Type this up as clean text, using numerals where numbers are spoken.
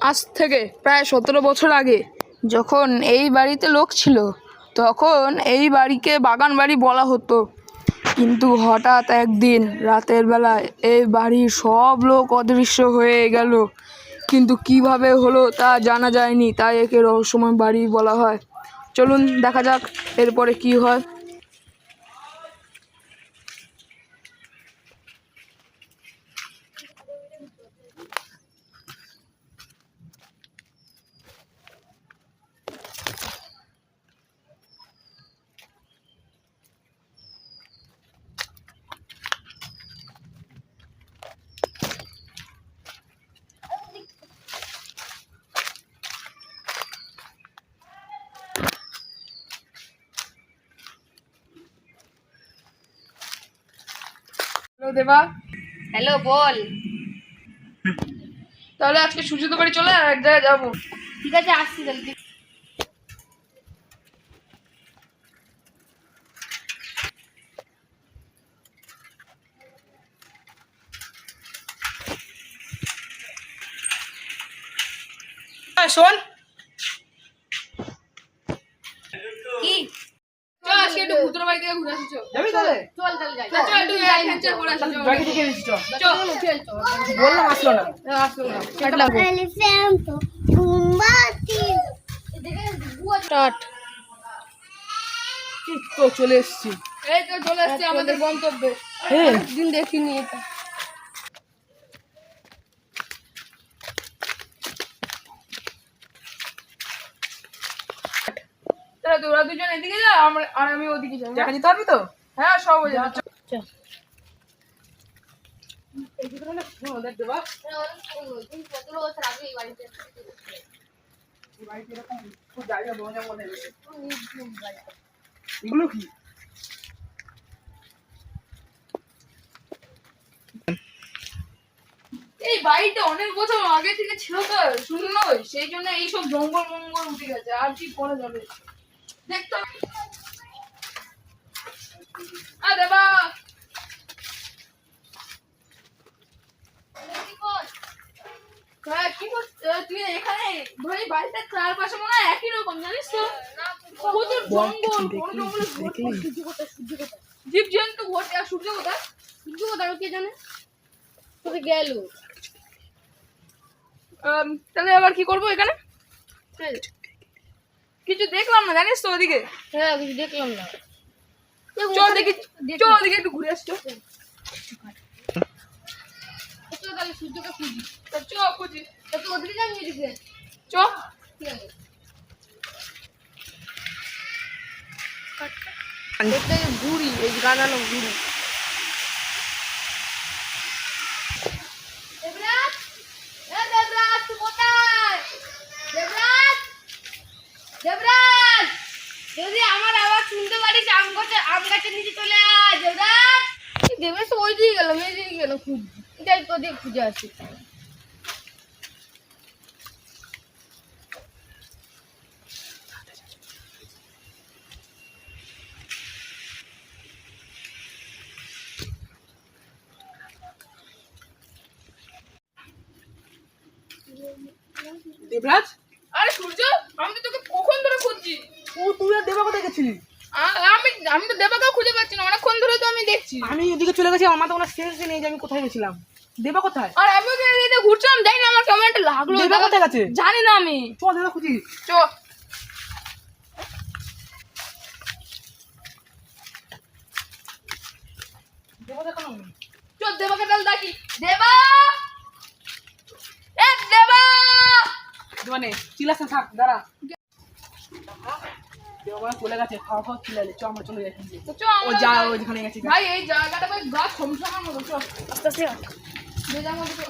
আজ থেকে প্রায় 17 বছর আগে যখন এই বাড়িতে লোক ছিল তখন এই বাড়িকে বাগান বাড়ি বলা হতো। কিন্তু হঠাৎ একদিন রাতের বেলায় এই বাড়ির সব লোক অদৃশ্য হয়ে গেল। কিন্তু কিভাবে হলো তা জানা যায়নি, তাই একে রহস্যময় বাড়ি বলা হয়। চলুন দেখা যাক এরপরে কি হয়। হ্যালো দেবা। হ্যালো, বল। তাহলে আজকে সূর্যদের বাড়ি চলে এক জায়গায় যাবো। ঠিক আছে, আসছি জলদি। শোন, কি? চল আজকে একটু ভূতের বাড়ি থেকে ঘুরে আসি। যাবি তাহলে? চল চল যাই। চল একটু অ্যাডভেঞ্চার করে আসি। ব্যাগে ঢুকে দিচ্ছি, চল। চল বললাম আসলো না। Elefanto, combate. স্টার্ট। কি তো চলে এসেছি। এই তো চলে এসেছি আমাদের গন্তব্যে। হ্যাঁ, দিন দেখিনি এটা। তাহলে তোরা দুজন এদিকে যা, আর আমি ওদিকে যাই। দেখা যেতে পারবি তো? হ্যাঁ, সব হয়ে যাবে। দেখ দেবা, 17 বছর আগে এই বাড়িতে এই বাড়িতে এরকম খুব জায়গা বনে মনে হয়েছে। এগুলো কি? এই বাড়িটা অনেক বছর আগে থেকে ছিল তো শূন্য, সেই জন্য এইসব জঙ্গল মঙ্গল উঠে গেছে। আর কি করা যাবে, দেখতে হবে। আরে বা কি তুই এখানে ধরে বাড়িটার চারপাশে মনে হয় একই রকম, জানিস তো? প্রচুর জঙ্গল, বড় জঙ্গলে জীব জন্তু ভর্তি। আর সূর্য কোথায়? সূর্য কোথাও কে জানে? কোথায় গেল? তাহলে আবার কি করবো এখানে? কিছু দেখলাম না, জানিস তো ওদিকে। হ্যাঁ, কিছু দেখলাম না। চল দেখি, চল ওদিকে একটু ঘুরে আসছো। তাহলে সূর্যকে খুঁজি। চ খুঁজি, তো ওদিকে যাবি, এদিকে চ। ঠিক আছে। দেখতে ঘুরি, এই গানানো ঘুরি। দেবরাজ, দেবরাজ তুই কোথায়? দেবরাজ, দেবরাজ, যদি আমার আওয়াজ শুনতে পারিস আম গাছের নিচে চলে আয়। দেবরাজ, দেবরাজ তো ওই দিকে গেল, মেয়ে দিকে গেল খুঁজছি। এটাই তো দিয়ে খুঁজে আসি। দেবরাজ, আরে সূর্য, আমি তো তোকে কখন ধরে খুঁজছি। তুই আর দেবা কোথায় গেছিলি? আমি তো দেবাকেও খুঁজে পাচ্ছি না, অনেকক্ষণ ধরে তো আমি দেখছি। আমি ওদিকে চলে গেছি, আমার তো কোনো সেন্স নেই যে আমি কোথায় গেছিলাম। দেবা কোথায়? আর আমিও তো এদিকে ঘুরছিলাম, জানি না আমার কেমন একটা লাগলো। দেবা কোথায় গেছে? জানি না আমি। চল দেবা খুঁজি। চ। দেবা দেখানো চ দেবাকে তাহলে ডাকি। দেবা, এ দেবা। মানে চিল্লাস না, থাক দাঁড়া। দেবা মানে চলে গেছে, খাওয়া খাওয়া চিল্লালে। চ আমরা চলে যাই। তো চ ও যা, ওইখানে গেছে। ভাই এই জায়গাটা ভাই গা ছমছমার মতো। চ আস্তে আস্তে যে যার মধ্যে চ।